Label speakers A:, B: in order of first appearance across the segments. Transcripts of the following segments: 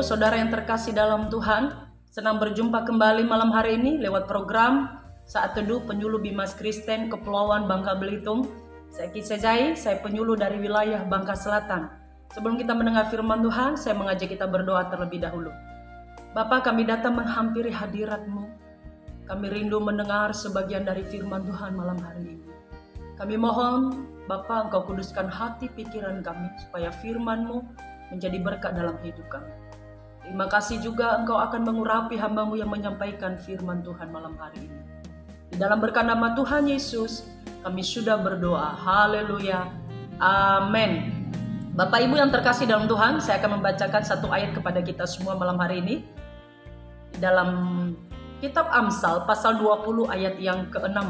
A: Ibu, Saudara yang terkasih dalam Tuhan, senang berjumpa kembali malam hari ini lewat program Saat Teduh Penyuluh Bimas Kristen Kepulauan Bangka Belitung. Saya Kisah Zai, saya penyuluh dari wilayah Bangka Selatan. Sebelum kita mendengar firman Tuhan, saya mengajak kita berdoa terlebih dahulu. Bapa, kami datang menghampiri hadirat-Mu. Kami rindu mendengar sebagian dari firman Tuhan malam hari ini. Kami mohon, Bapa, Engkau kuduskan hati pikiran kami, supaya firman-Mu menjadi berkat dalam hidup kami. Terima kasih juga Engkau akan mengurapi hamba-Mu yang menyampaikan firman Tuhan malam hari ini. Di dalam berkat nama Tuhan Yesus, kami sudah berdoa. Haleluya. Amin. Bapak Ibu yang terkasih dalam Tuhan, saya akan membacakan satu ayat kepada kita semua malam hari ini. Di dalam kitab Amsal pasal 20 ayat yang ke-6.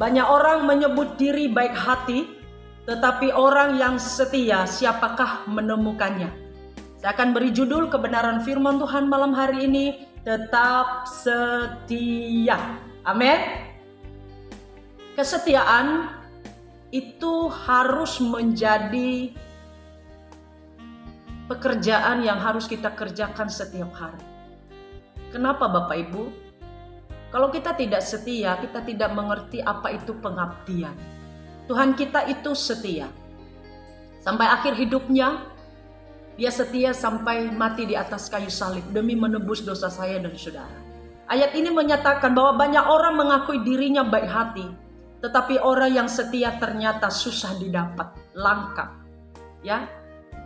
A: Banyak orang menyebut diri baik hati, tetapi orang yang setia siapakah menemukannya? Saya akan beri judul kebenaran firman Tuhan malam hari ini, tetap setia. Amin. Kesetiaan itu harus menjadi pekerjaan yang harus kita kerjakan setiap hari. Kenapa Bapak Ibu? Kalau kita tidak setia, kita tidak mengerti apa itu pengabdian. Tuhan kita itu setia. Sampai akhir hidupnya, Dia setia sampai mati di atas kayu salib demi menebus dosa saya dan saudara. Ayat ini menyatakan bahwa banyak orang mengakui dirinya baik hati, tetapi orang yang setia ternyata susah didapat, langka. Ya,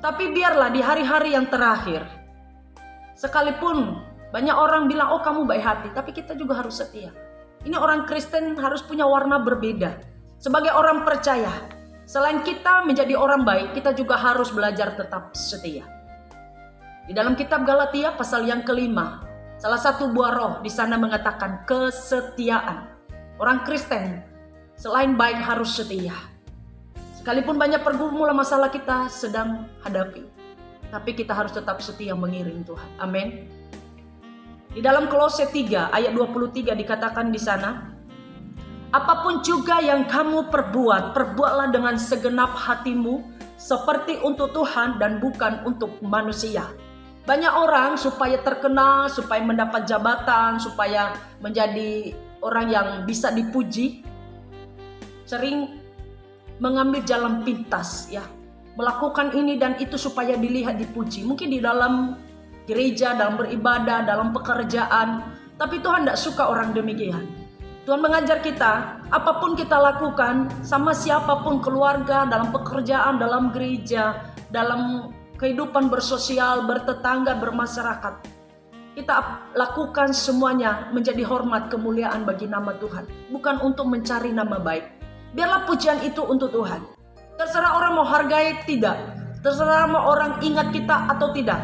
A: tapi biarlah di hari-hari yang terakhir, sekalipun banyak orang bilang, oh kamu baik hati, tapi kita juga harus setia. Ini orang Kristen harus punya warna berbeda. Sebagai orang percaya, selain kita menjadi orang baik, kita juga harus belajar tetap setia. Di dalam kitab Galatia pasal yang ke-5, salah satu buah roh di sana mengatakan kesetiaan. Orang Kristen selain baik harus setia. Sekalipun banyak pergumulan masalah kita sedang hadapi, tapi kita harus tetap setia mengiring Tuhan. Amin. Di dalam Kolose 3 ayat 23 dikatakan di sana, apapun juga yang kamu perbuat, perbuatlah dengan segenap hatimu seperti untuk Tuhan dan bukan untuk manusia. Banyak orang supaya terkenal, supaya mendapat jabatan, supaya menjadi orang yang bisa dipuji, sering mengambil jalan pintas, ya, melakukan ini dan itu supaya dilihat dipuji. Mungkin di dalam gereja, dalam beribadah, dalam pekerjaan, tapi Tuhan tidak suka orang demikian. Tuhan mengajar kita, apapun kita lakukan, sama siapapun, keluarga, dalam pekerjaan, dalam gereja, dalam kehidupan bersosial, bertetangga, bermasyarakat, kita lakukan semuanya menjadi hormat, kemuliaan bagi nama Tuhan, bukan untuk mencari nama baik. Biarlah pujian itu untuk Tuhan. Terserah orang mau hargai tidak, terserah mau orang ingat kita atau tidak,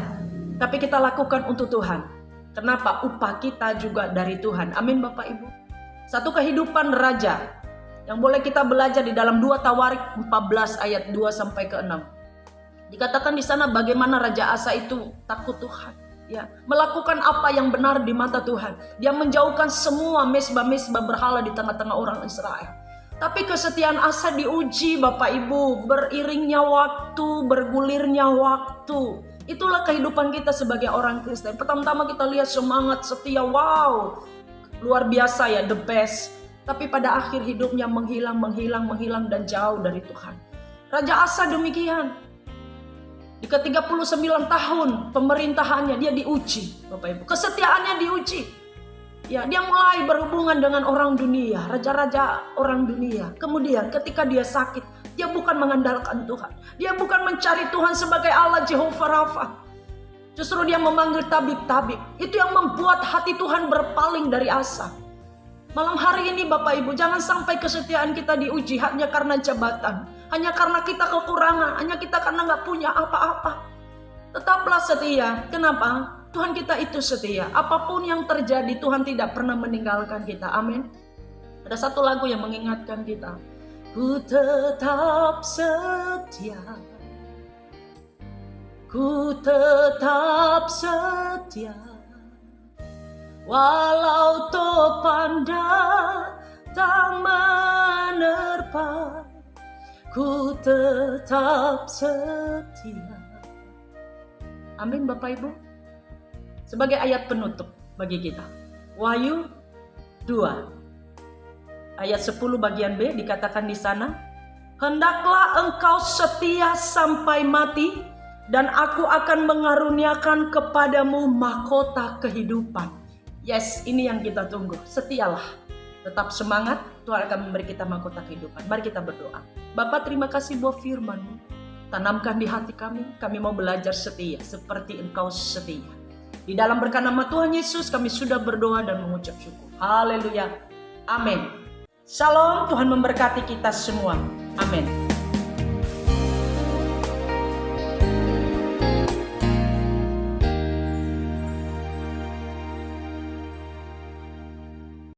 A: tapi kita lakukan untuk Tuhan. Kenapa? Upah kita juga dari Tuhan. Amin Bapak Ibu. Satu kehidupan raja yang boleh kita belajar di dalam 2 Tawarik 14 ayat 2 sampai ke 6. Dikatakan di sana bagaimana Raja Asa itu takut Tuhan, ya, melakukan apa yang benar di mata Tuhan. Dia menjauhkan semua mesbah-mesbah berhala di tengah-tengah orang Israel. Tapi kesetiaan Asa diuji Bapak Ibu, beriringnya waktu, bergulirnya waktu. Itulah kehidupan kita sebagai orang Kristen. Pertama-tama kita lihat semangat, setia, wow, luar biasa ya, the best. Tapi pada akhir hidupnya menghilang dan jauh dari Tuhan. Raja Asa demikian. Di ke-39 tahun pemerintahannya dia diuji, Bapak Ibu. Kesetiaannya diuji. Ya, dia mulai berhubungan dengan orang dunia, raja-raja orang dunia. Kemudian ketika dia sakit, dia bukan mengandalkan Tuhan. Dia bukan mencari Tuhan sebagai Allah Jehovah Rafa. Justru dia memanggil tabib-tabib. Itu yang membuat hati Tuhan berpaling dari Asa. Malam hari ini Bapak Ibu, jangan sampai kesetiaan kita diuji hanya karena jabatan, hanya karena kita kekurangan, hanya kita karena nggak punya apa-apa. Tetaplah setia. Kenapa? Tuhan kita itu setia. Apapun yang terjadi, Tuhan tidak pernah meninggalkan kita. Amin. Ada satu lagu yang mengingatkan kita. Ku tetap setia. Ku tetap setia. Walau topan datang menerpa, ku tetap setia. Amin Bapak Ibu. sebagai ayat penutup bagi kita. Wahyu 2 ayat 10 bagian B dikatakan di sana, hendaklah engkau setia sampai mati, dan aku akan mengaruniakan kepadamu mahkota kehidupan. Yes, ini yang kita tunggu. Setialah, tetap semangat, Tuhan akan memberi kita mahkota kehidupan. Mari kita berdoa. Bapa, terima kasih buat firman-Mu. Tanamkan di hati kami mau belajar setia seperti Engkau setia. Di dalam berkat nama Tuhan Yesus kami sudah berdoa dan mengucap syukur. Haleluya. Amin. Shalom, Tuhan memberkati kita semua. Amin.